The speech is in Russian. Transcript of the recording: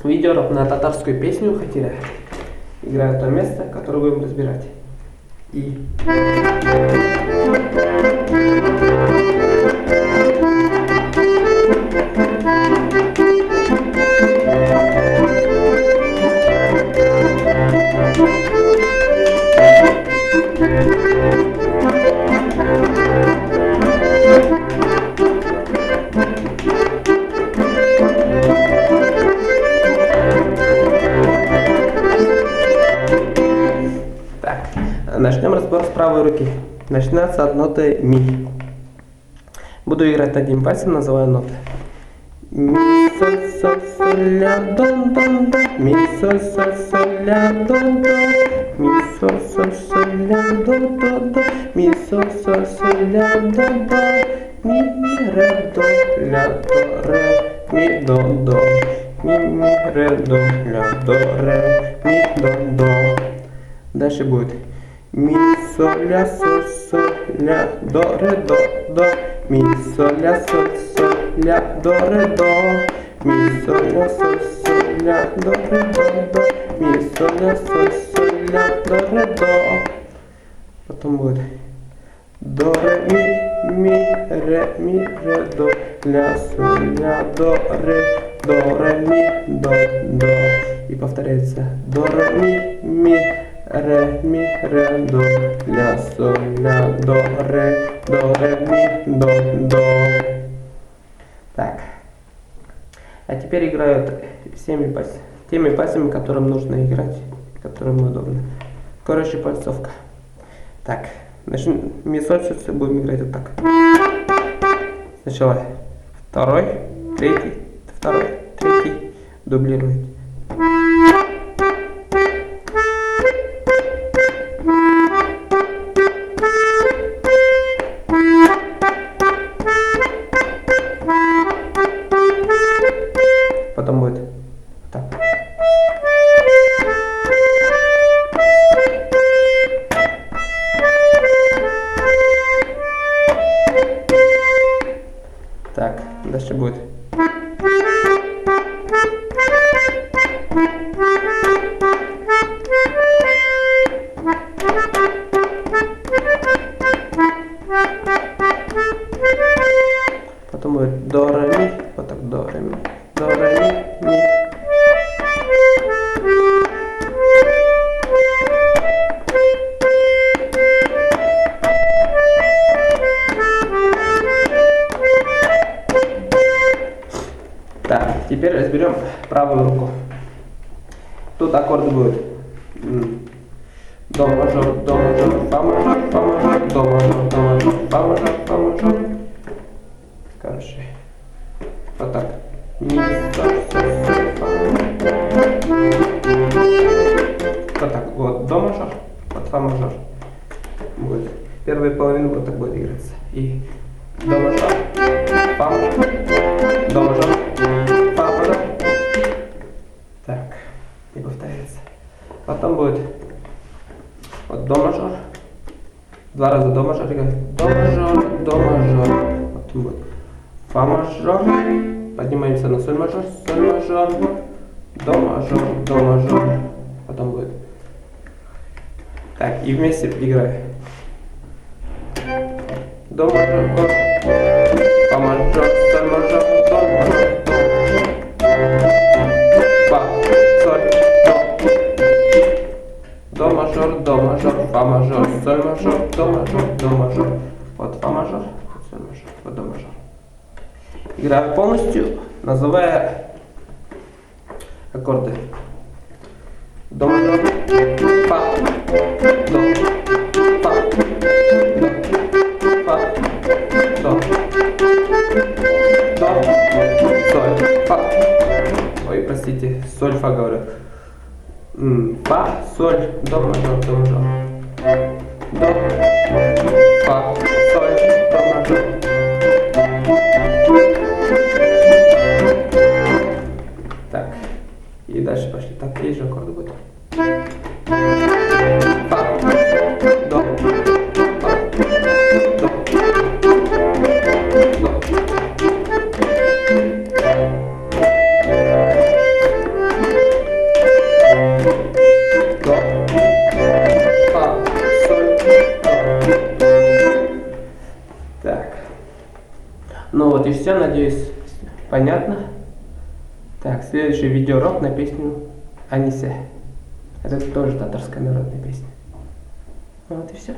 видео на татарскую песню хотели. Играю то место, которое будем разбирать. И... Начнем разбор с правой руки. Начинается от ноты ми. Буду играть одним пальцем, называю ноты. Ми, соль, соль, соль, ля, дон, дон, дон. Ми, соль, соль, соль, ля, дон, дон. Ми, соль, соль, соль, ля, дон, дон, дон. Ми, соль, соль, соль, ля, дон, дон. Ми, ре, до, ля, до, ре, ми, до, до. Ми, ре, до, ля, до, ре, ми, до, до. Дальше будет ми, соль, ля, соль, ля, до, ре, до. Ми, соль, ля, соль, ля, до, ре, до. Ми, соль, ля, соль, ля, до, ре, до. Ми, соль, ля, соль, ля, до, ре, до. Потом будет до, ре, ми, ре, до, ля, соль, ля, до, ре, ми, до. И повторяется до, ре, ми, ре, до, ля, соль, ля, до, ре, ми, до. Так. А теперь играют теми пальцами, которым нужно играть, которым удобно. Короче, пальцовка. Так. Начнем. Ми, соль, соль, будем играть вот так. Сначала второй, третий, второй, третий. Дублирует. Потом будет так. Так, дальше будет. Потом будет до, ре, ми. Вот так, до, ре, ми. До, ре, ми. Так, теперь разберем правую руку. Тут аккорды будут до мажор, фа мажор, до мажор, фа мажор, фа мажор. Короче, вот так. Ми, соль, соль, соль, фа. Вот так, вот до мажор, вот фа мажор. Будет. Первая половина вот так будет играться. И до мажор, фа мажор, до мажор, фа мажор. Так, и повторяется. Потом будет вот до мажор. Два раза до мажор играть. До мажор, до мажор. Потом будет фа мажор. Поднимаемся на соль мажор, до мажор, до мажор. Потом будет. Так, и вместе играем. До мажор, фа мажор, соль мажор, до мажор, фа, соль, до мажор, фа мажор, соль мажор, до мажор. Вот фа мажор, соль мажор, вот до мажор. Играю полностью, называя аккорды. До мажор, фа, до, фа, до, фа, до, соль, фа. Ой, простите, соль, фа говорю. Фа, соль, до мажор, до мажор. До, фа, соль, до мажор. Так, и дальше пошли. Так, те же аккорды будут. Фа, до, фа, до, до. Ну вот и все, надеюсь, понятно. Так, следующий видеоурок на песню Анисе. Это тоже татарская народная песня. Вот и все.